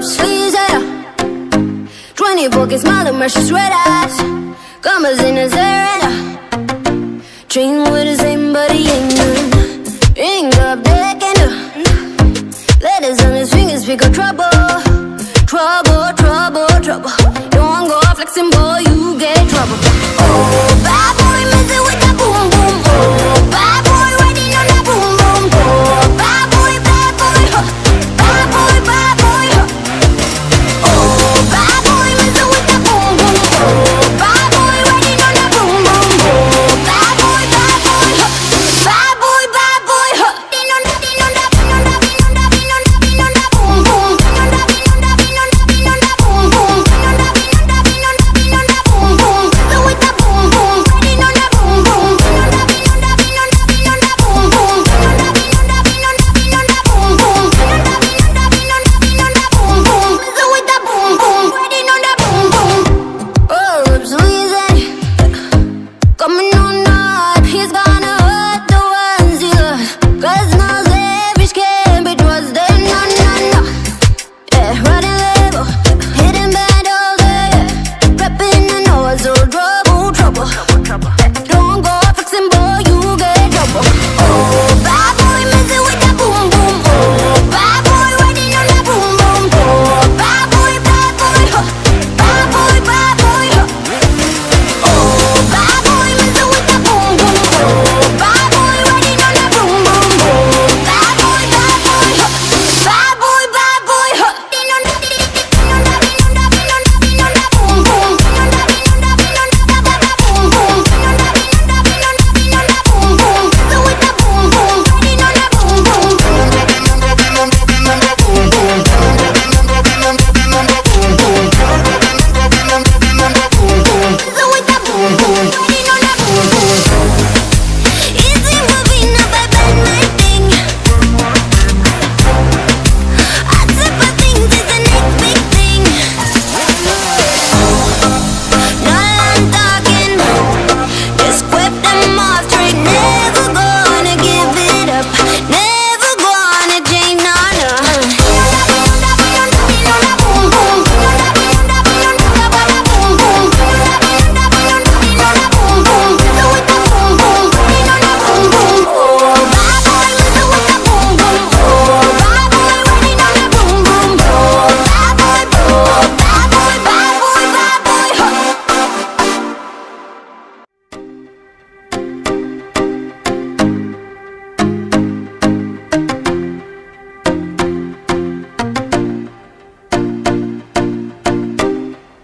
sleeves, yeah. 24K smile and precious red eyes. Commas in his hair and train with the same, but he ain't none. Ring up deck and letters on his fingers speak of trouble. Trouble, trouble, trouble. You won't go flexing, boy, you get trouble. Oh, bad boy, messing with that boom, boom. Oh, bad boy, riding on that boom, boom. Oh, bad boy, huh. Bad boy, huh. Oh, bad boy, messing with that boom, boom. Oh, bad boy, riding on that boom, boom. Oh, bad boy, huh. Bad boy, huh. Din on that, din on that, din on that, din on that, din on that, din on that boom, boom. Din on that, din on that, din on that, din on that boom, boom. Din on that, din on that, din on that, din on that boom, boom. So with that boom, boom, riding on that boom, boom. Din on that, din on that, din on that, din on that boom, boom. Din on that, din on that, din on that, din on that boom, boom. Din on that, din on that, din on that, din on that boom, boom. So with that boom, boom, riding on that boom, boom. Oh, lips squeezing, coming on hard. He's gonna hurt the ones he loves. 'Cause no savage can be trusted, no, no, no. Yeah, running label, hitting bad all day. Prepping the nose, so trouble, trouble. Don't go fixing, boy, you get trouble. Oh, bad boy, messing with that boom, boom. Oh, bad boy, riding on that boom, boom. Oh, bad boy, huh. Bad boy, huh. Oh, bad boy, messing with that boom, boom. Oh, bad boy, riding on that boom, boom. Oh, bad boy, huh. Bad boy, huh. Din on that, din on that, din on that, din on that, din on that boom, boom. Din on that, din on that, din on that, boom, boom. Din on that, din on that, din on that, din on that boom, boom. So with that boom, boom, riding on that boom, boom. Din on that, din on that, din on that, din on that boom, boom. Din on that, din on that, din on that, din on that boom, boom. Din on that, din on that, din on that, din on that boom, boom. So with that boom, boom, riding on that boom, boom. Easy moving up, I bang my thing. I tip my things, it's the next big thing. Now I'm talking, just whip them off straight. Never gonna give it up, never gonna change, no, no.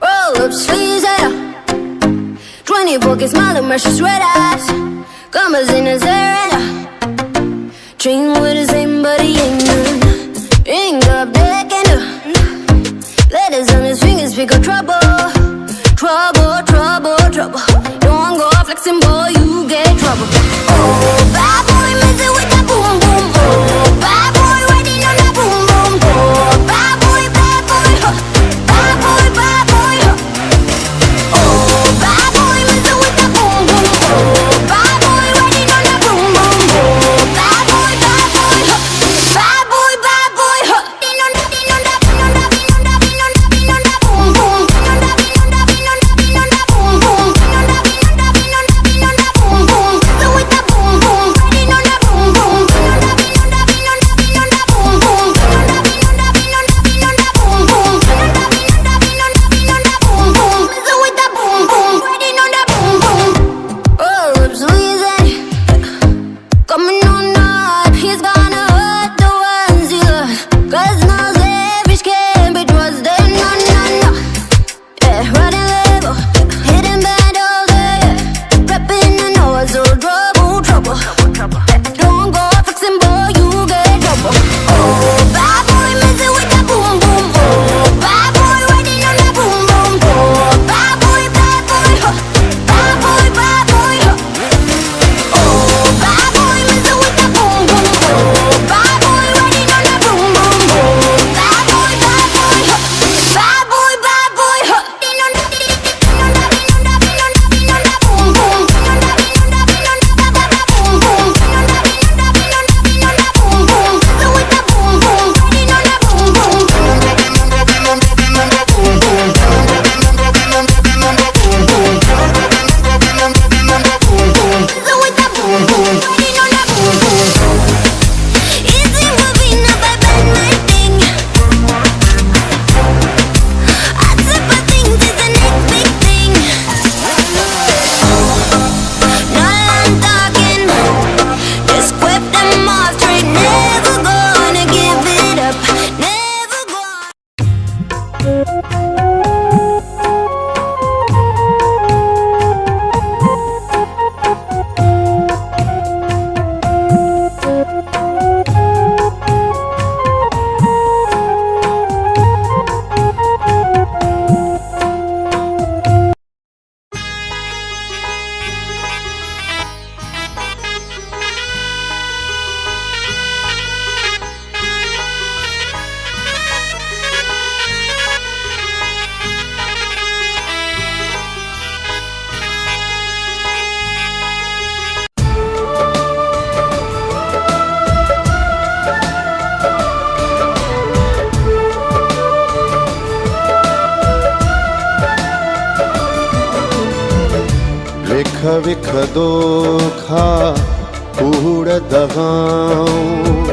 Roll up sleeves, yeah. 24K smile and precious red eyes. Commas in his hair and train with the same, but he ain't none. Ring up deck and letters on his fingers speak of trouble. Trouble, trouble, trouble. You won't go flexing, boy, you get trouble. Oh, bad boy, messing with that boom, boom. Oh, bad boy, riding on that boom, boom. Oh, bad boy, huh. Bad boy, huh. Oh, bad boy, messing with that boom, boom. Oh, bad boy, riding on that boom, boom. Oh, bad boy, huh. Bad boy, huh. Din on that, din on that, din on that, din on that, din on that, din on that boom, boom. Din on that, din on that, din on that, din on विख विख दोखा कूड़ दगाऊं